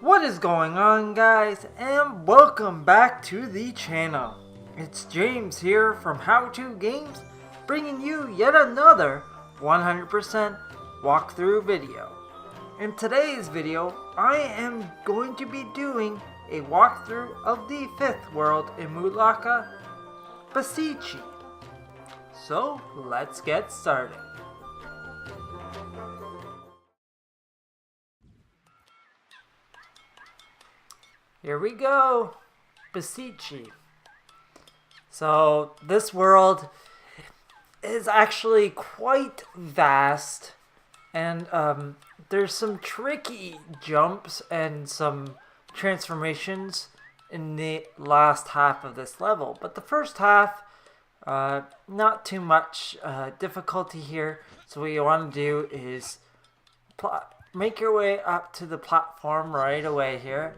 What is going on, guys, and welcome back to the channel. It's James here from How To Games, bringing you yet another 100% walkthrough video. In today's video, I am going to be doing a walkthrough of the 5th world in Mulaka, Bascheechi. So, let's get started. Here we go, Bascheechi. So this world is actually quite vast, and there's some tricky jumps and some transformations in the last half of this level. But the first half, not too much difficulty here. So what you want to do is make your way up to the platform right away here.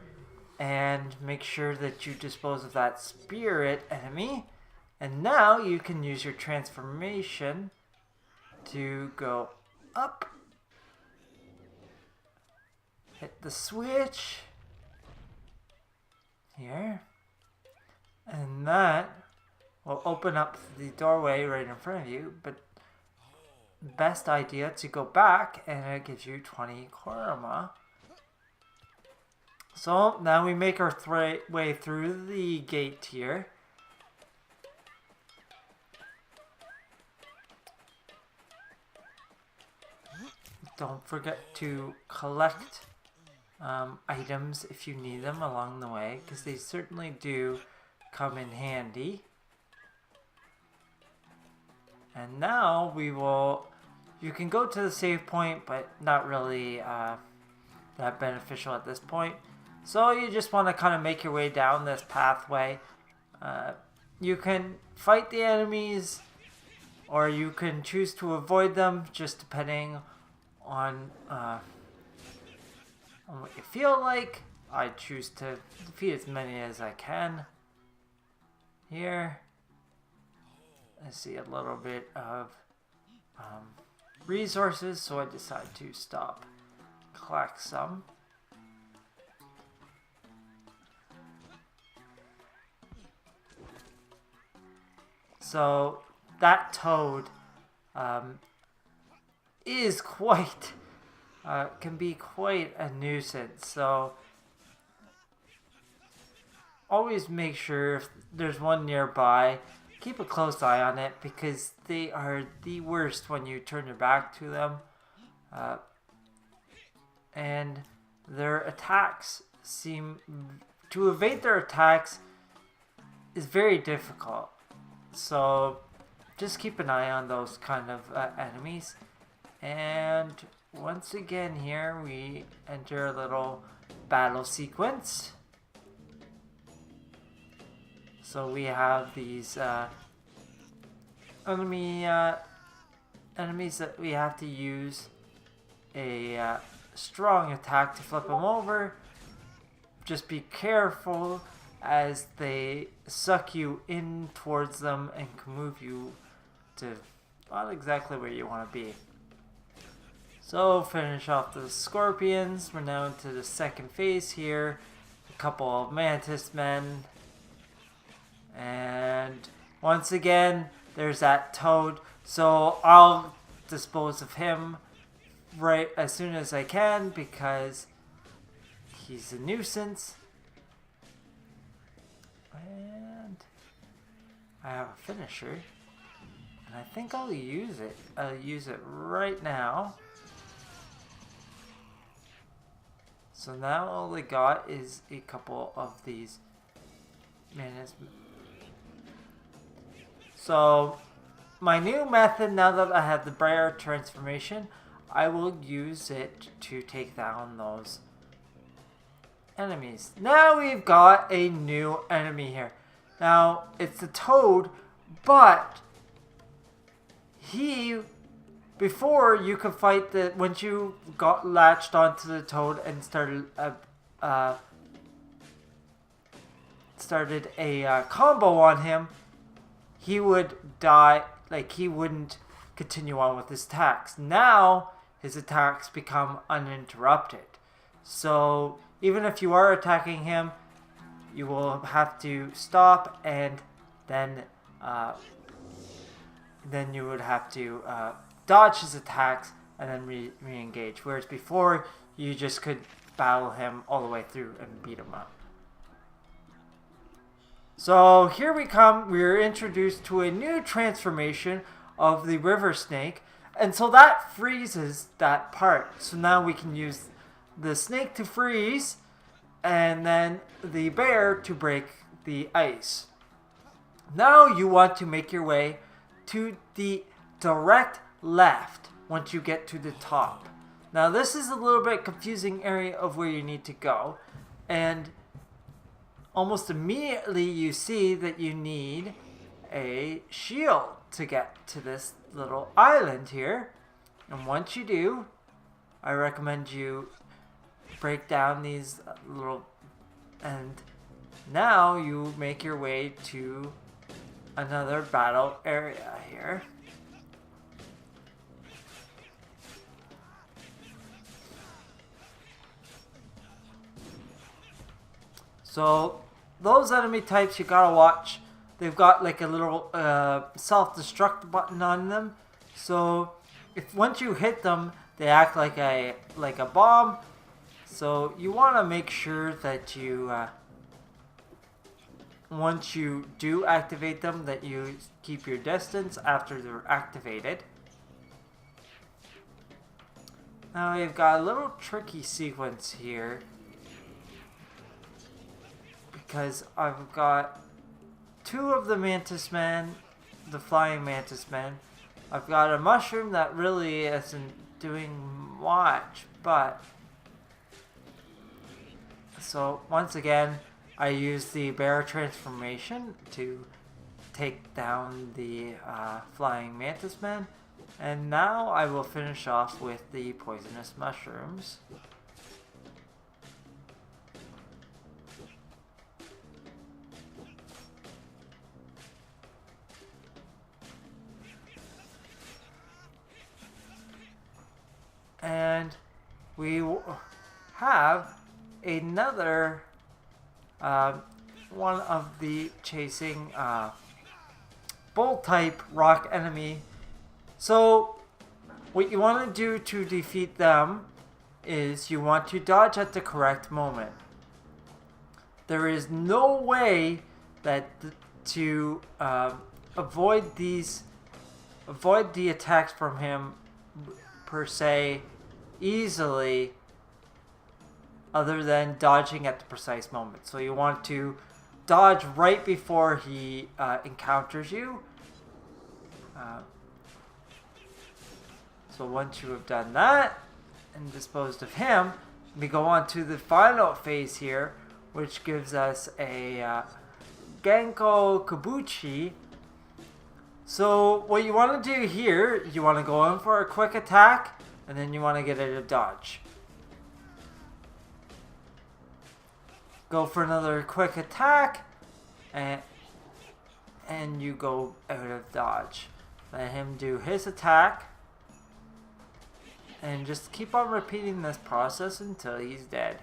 And make sure that you dispose of that spirit enemy. And now you can use your transformation to go up. Hit the switch. Here. And that will open up the doorway right in front of you. But best idea to go back, and it gives you 20 korama. So now we make our way through the gate here. Don't forget to collect items if you need them along the way, because they certainly do come in handy. And now you can go to the save point, but not really that beneficial at this point. So you just want to kind of make your way down this pathway. You can fight the enemies, or you can choose to avoid them, just depending on what you feel like. I choose to defeat as many as I can. Here, I see a little bit of resources, so I decide to stop, collect some. So that toad is quite, can be quite a nuisance. So always make sure if there's one nearby, keep a close eye on it, because they are the worst when you turn your back to them. And their attacks to evade their attacks is very difficult. So just keep an eye on those kind of enemies. And once again here we enter a little battle sequence. So we have these enemies that we have to use a strong attack to flip them over. Just be careful, as they suck you in towards them and can move you to not exactly where you want to be. So finish off the scorpions. We're now into the second phase here. A couple of mantis men. And once again, there's that toad. So I'll dispose of him right as soon as I can, because he's a nuisance. And I have a finisher, and I think I'll use it. I'll use it right now. So now all I got is a couple of these minutes. So my new method, now that I have the bear transformation, I will use it to take down those enemies. Now we've got a new enemy here. Now it's the toad, but before you could fight once you got latched onto the toad and started a combo on him, he would die. Like, he wouldn't continue on with his attacks. Now his attacks become uninterrupted. So even if you are attacking him, you will have to stop, and then you would have to dodge his attacks and then re-engage. Whereas before, you just could battle him all the way through and beat him up. So here we come. We are introduced to a new transformation of the river snake, and so that freezes that part. So now we can use the snake to freeze, and then the bear to break the ice. Now you want to make your way to the direct left once you get to the top. Now this is a little bit confusing area of where you need to go, and almost immediately you see that you need a shield to get to this little island here. And once you do, I recommend you break down these little, and now you make your way to another battle area here. So those enemy types you gotta watch. They've got like a little self-destruct button on them. So if once you hit them, they act like a bomb. So you want to make sure that you once you do activate them, that you keep your distance after they're activated. Now we've got a little tricky sequence here, because I've got two of the mantis men, the flying mantis men. I've got a mushroom that really isn't doing much, but so once again I use the bear transformation to take down the flying mantis men, and now I will finish off with the poisonous mushrooms. And we have another one of the chasing bull type rock enemy. So what you want to do to defeat them is you want to dodge at the correct moment. There is no way that to avoid the attacks from him per se easily, other than dodging at the precise moment. So you want to dodge right before he encounters you. So once you have done that and disposed of him, we go on to the final phase here, which gives us a Genko Kabuchi. So what you want to do here, you want to go in for a quick attack, and then you want to get out of dodge. Go for another quick attack, and you go out of dodge. Let him do his attack, and just keep on repeating this process until he's dead.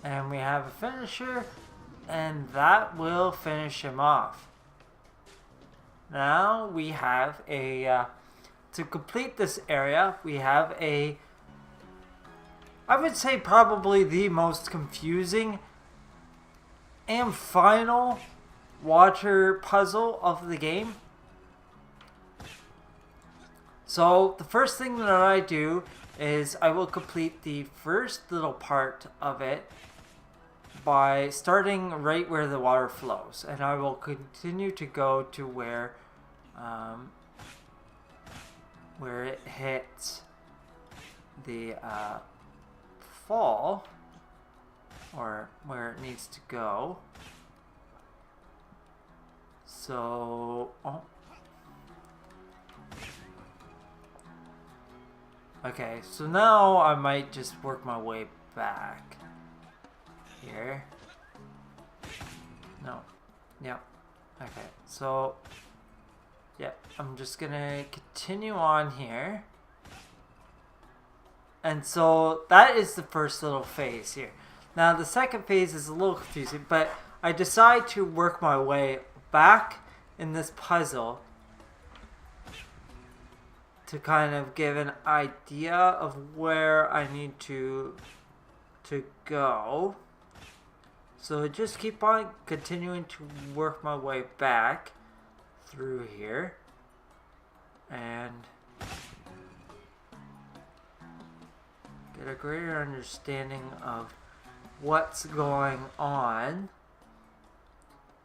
And we have a finisher, and that will finish him off. Now we have a, to complete this area, we have a, I would say probably the most confusing and final water puzzle of the game. So the first thing that I do is I will complete the first little part of it by starting right where the water flows, and I will continue to go to where it hits the fall, or where it needs to go. So, oh. Okay, so now I might just work my way back here. No. Yep. Okay, so yeah, I'm just gonna continue on here. And so that is the first little phase here. Now the second phase is a little confusing, but I decide to work my way back in this puzzle to kind of give an idea of where I need to go. So just keep on continuing to work my way back through here and get a greater understanding of what's going on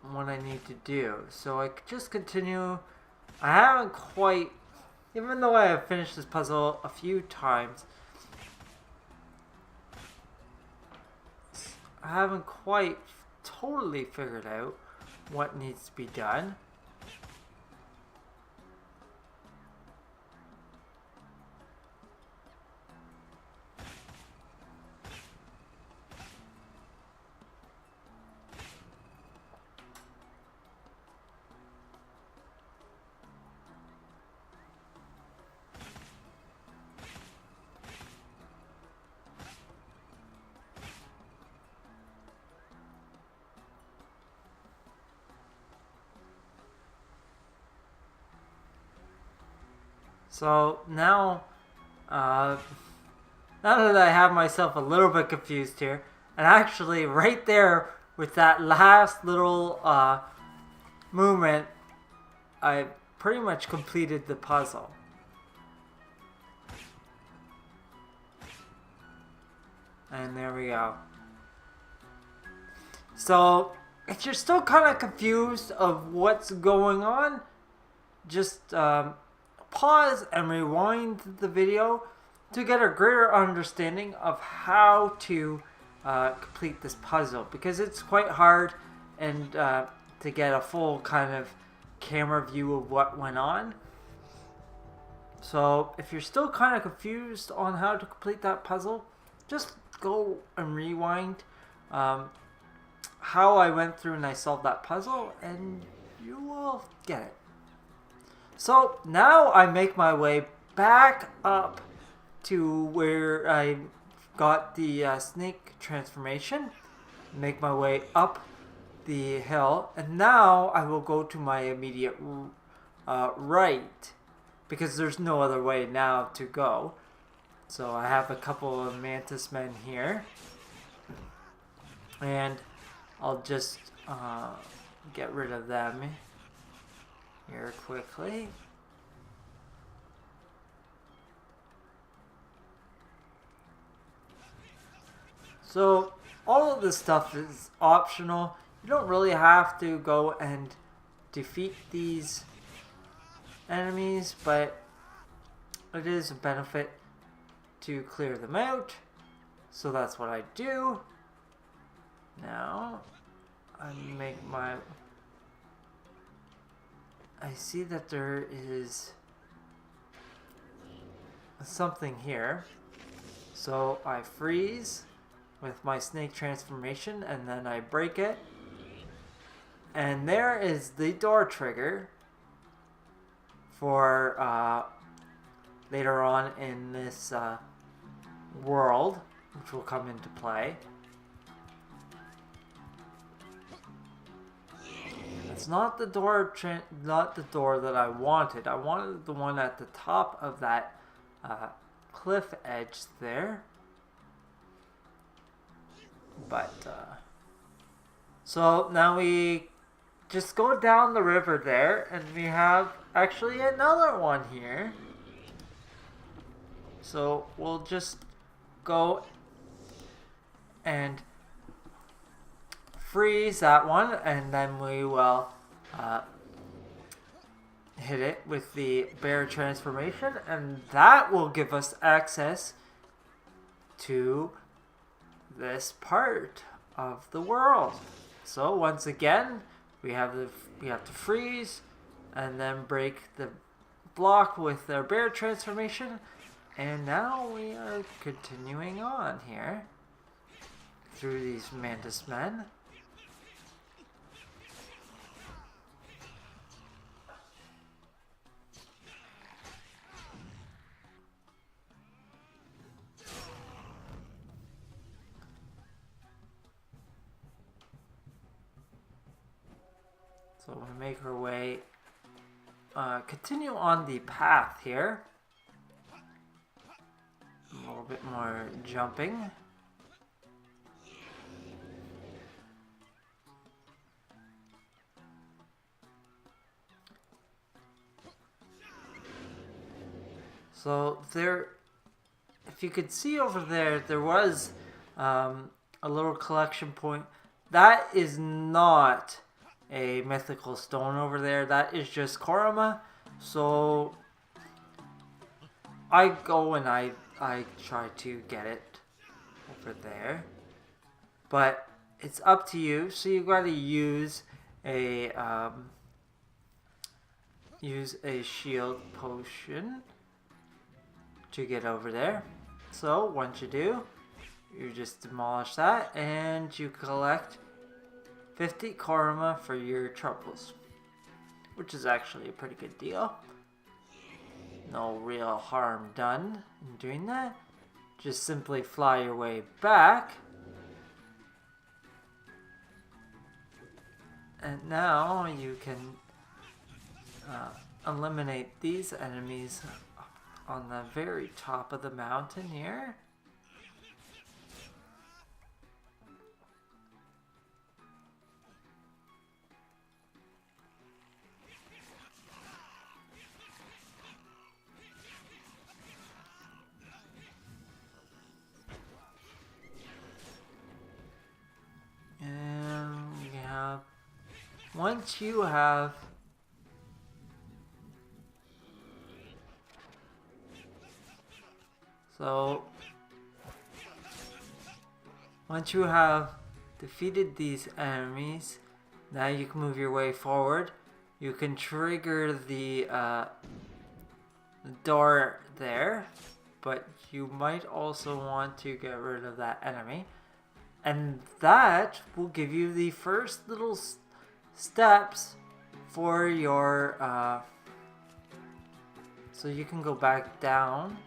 and what I need to do. So I just continue. I haven't quite, even though I have finished this puzzle a few times, I haven't quite totally figured out what needs to be done. So now that I have myself a little bit confused here, and actually right there with that last little movement, I pretty much completed the puzzle. And there we go. So if you're still kind of confused of what's going on, just pause and rewind the video to get a greater understanding of how to complete this puzzle, because it's quite hard and to get a full kind of camera view of what went on. So if you're still kind of confused on how to complete that puzzle, just go and rewind how I went through and I solved that puzzle, and you will get it. So now I make my way back up to where I got the snake transformation, make my way up the hill, and now I will go to my immediate right, because there's no other way now to go. So I have a couple of mantis men here, and I'll just get rid of them here quickly. So all of this stuff is optional. You don't really have to go and defeat these enemies, but it is a benefit to clear them out. So that's what I do. Now I make my... I see that there is something here. So I freeze with my snake transformation, and then I break it. And there is the door trigger for later on in this world, which will come into play. It's not the door, not the door that I wanted. I wanted the one at the top of that cliff edge there. But so now we just go down the river there, and we have actually another one here. So we'll just go and freeze that one, and then we will hit it with the bear transformation, and that will give us access to this part of the world. So once again, we have to freeze and then break the block with our bear transformation, and now we are continuing on here through these mantis men. So we make our way, continue on the path here. A little bit more jumping. So there, if you could see over there, there was a little collection point. That is not a mythical stone over there. That is just Sukurúame. So I go and I try to get it over there, but it's up to you. So you got to use a shield potion to get over there. So once you do, you just demolish that and you collect 50 Sukurúame for your troubles, which is actually a pretty good deal. No real harm done in doing that. Just simply fly your way back. And now you can eliminate these enemies on the very top of the mountain here. Once you have defeated these enemies, now you can move your way forward. You can trigger the door there, but you might also want to get rid of that enemy. And that will give you the first little steps for your so you can go back down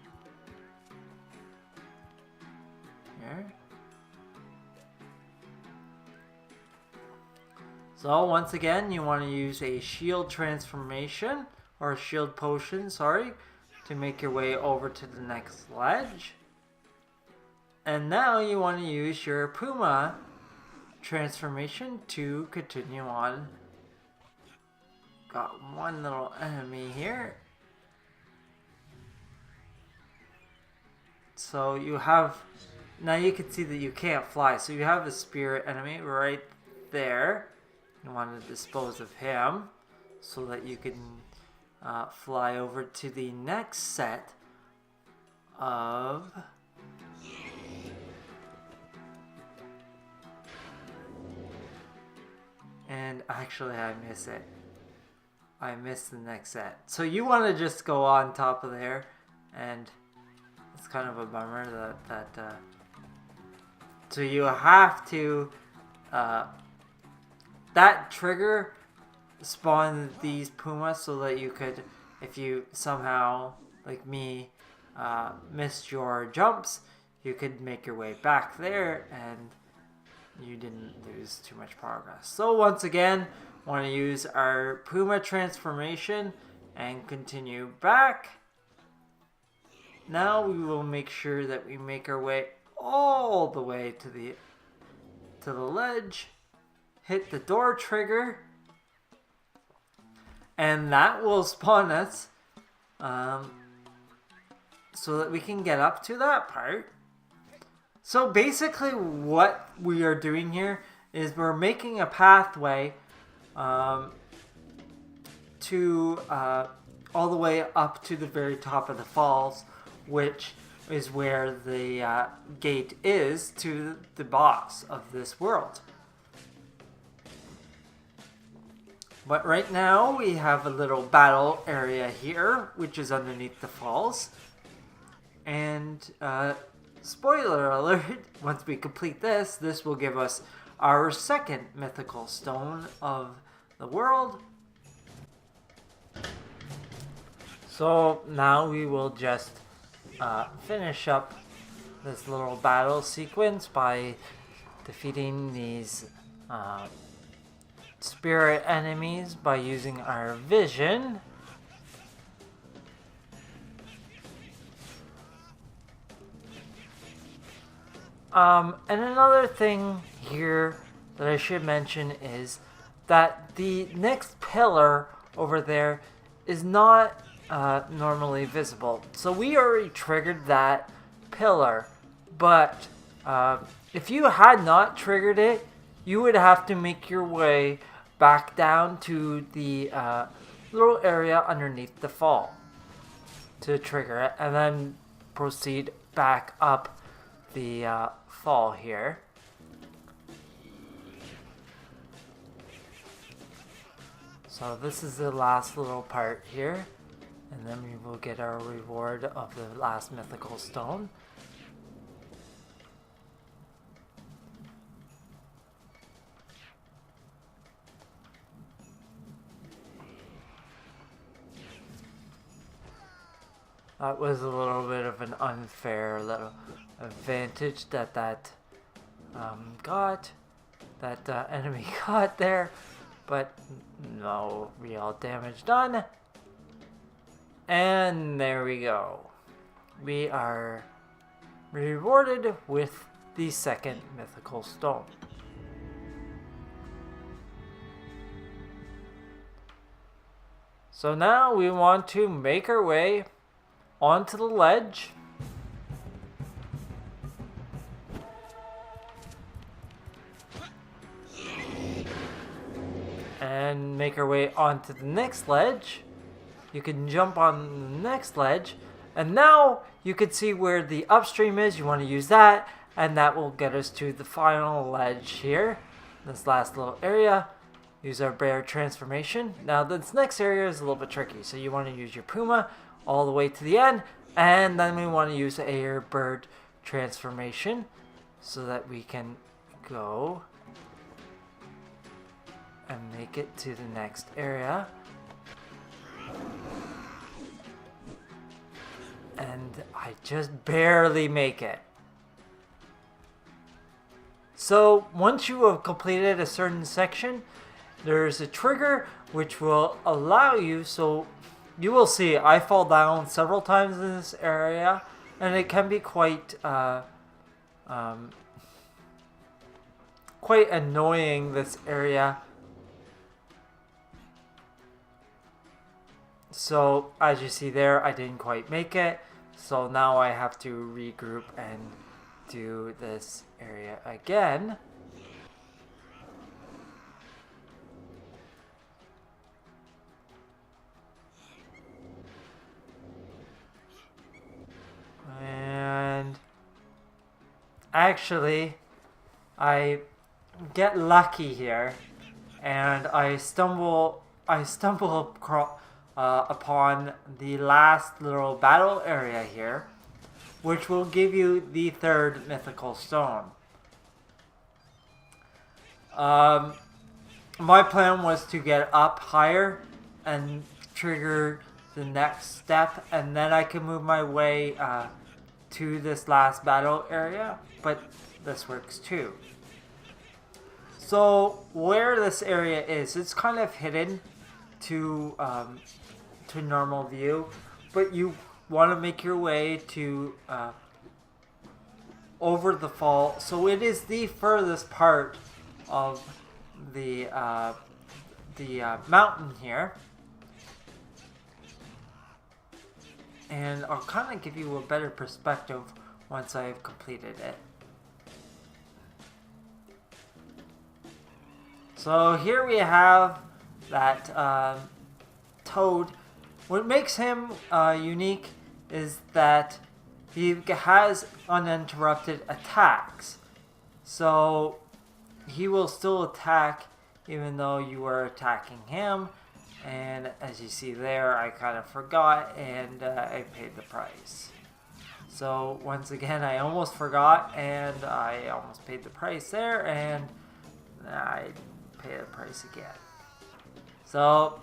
here. So once again, you want to use a shield transformation, or a shield potion, sorry, to make your way over to the next ledge. And now you want to use your Puma transformation to continue on. Got one little enemy here. So you have, now you can see that you can't fly. So you have a spirit enemy right there. You want to dispose of him so that you can fly over to the next set of and actually I miss it. I missed the next set. So you want to just go on top of there, and it's kind of a bummer that so you have to that trigger spawned these pumas so that you could, if you somehow, like me, missed your jumps, you could make your way back there and you didn't lose too much progress. So once again, want to use our Puma transformation and continue back. Now we will make sure that we make our way all the way to the ledge, hit the door trigger, and that will spawn us so that we can get up to that part. So basically what we are doing here is we're making a pathway to all the way up to the very top of the falls, which is where the gate is to the boss of this world. But right now we have a little battle area here, which is underneath the falls. And spoiler alert, once we complete this, this will give us our second mythical stone of the world. So now we will just finish up this little battle sequence by defeating these spirit enemies by using our vision. And another thing here that I should mention is that the next pillar over there is not normally visible. So we already triggered that pillar, but if you had not triggered it, you would have to make your way back down to the little area underneath the fall to trigger it, and then proceed back up the fall here. So this is the last little part here, and then we will get our reward of the last mythical stone. That was a little bit of an unfair little advantage that enemy got there, but no real damage done. And there we go. We are rewarded with the second mythical stone. So now we want to make our way onto the ledge. And make our way onto the next ledge. You can jump on the next ledge. And now you can see where the upstream is. You want to use that. And that will get us to the final ledge here. This last little area. Use our bear transformation. Now this next area is a little bit tricky. So you want to use your puma all the way to the end, and then we want to use the air bird transformation so that we can go and make it to the next area. And I just barely make it. So once you have completed a certain section, there's a trigger which will allow you, so you will see I fall down several times in this area, and it can be quite annoying, this area. So as you see there, I didn't quite make it, so now I have to regroup and do this area again. And actually, I get lucky here, and I stumble upon the last little battle area here, which will give you the third mythical stone. My plan was to get up higher and trigger the next step, and then I can move my way to this last battle area, but this works too. So where this area is, it's kind of hidden to normal view, but you want to make your way to over the fall. So it is the furthest part of the mountain here. And I'll kind of give you a better perspective once I've completed it. So here we have that toad. What makes him unique is that he has uninterrupted attacks. So he will still attack even though you are attacking him. And as you see there, I kind of forgot and I paid the price. So once again, I almost forgot and I almost paid the price there, and I paid the price again. So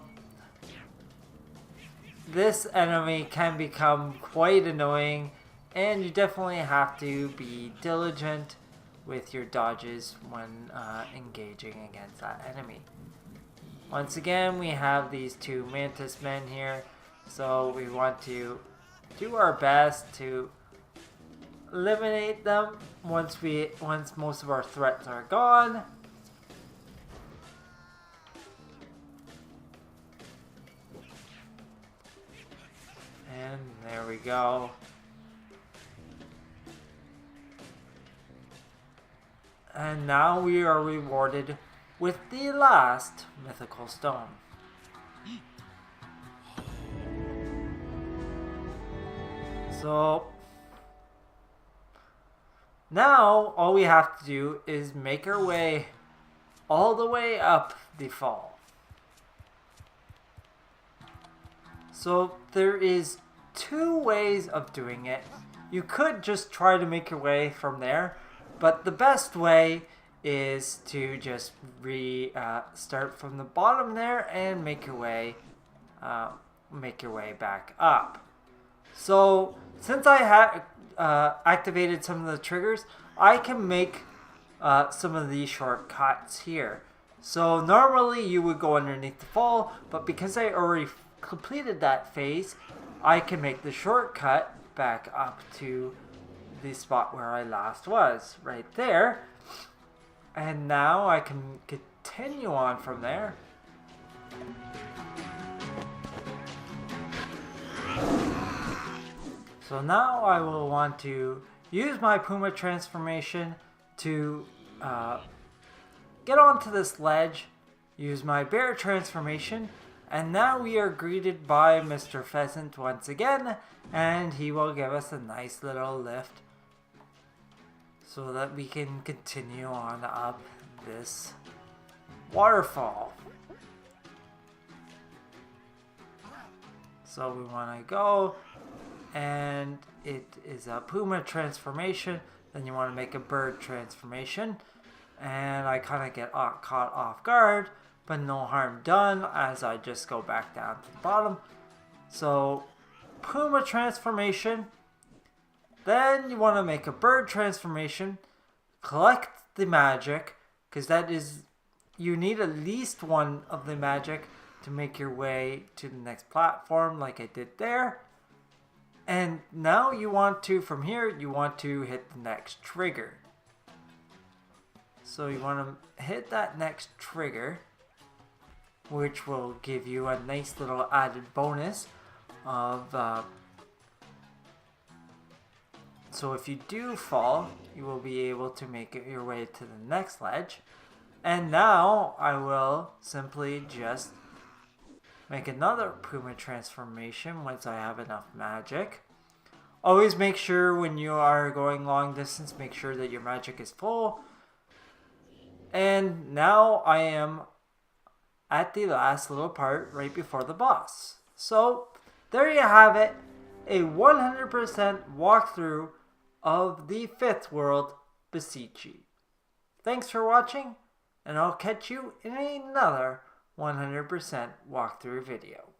this enemy can become quite annoying, and you definitely have to be diligent with your dodges when engaging against that enemy. Once again, we have these two mantis men here, so we want to do our best to eliminate them once most of our threats are gone. And there we go. And now we are rewarded with the last mythical stone. So now all we have to do is make our way all the way up the fall. So there is two ways of doing it. You could just try to make your way from there, but the best way is to just start from the bottom there and make your way back up. So since I have activated some of the triggers, I can make some of these shortcuts here. So normally you would go underneath the fall, but because I already completed that phase, I can make the shortcut back up to the spot where I last was, right there. And now I can continue on from there. So now I will want to use my Puma transformation to get onto this ledge, use my bear transformation, and now we are greeted by Mr. Pheasant once again, and he will give us a nice little lift so that we can continue on up this waterfall. So we want to go, and it is a Puma transformation. Then you want to make a bird transformation, and I kind of get caught off guard, but no harm done as I just go back down to the bottom. So Puma transformation. Then you want to make a bird transformation, collect the magic, because that is, you need at least one of the magic to make your way to the next platform like I did there. And now you want to, from here, you want to hit the next trigger. So you want to hit that next trigger, which will give you a nice little added bonus of so if you do fall, you will be able to make your way to the next ledge. And now I will simply just make another Puma transformation once I have enough magic. Always make sure when you are going long distance, make sure that your magic is full. And now I am at the last little part right before the boss. So there you have it, a 100% walkthrough of the 5th world, Bascheechi. Thanks for watching, and I'll catch you in another 100% walkthrough video.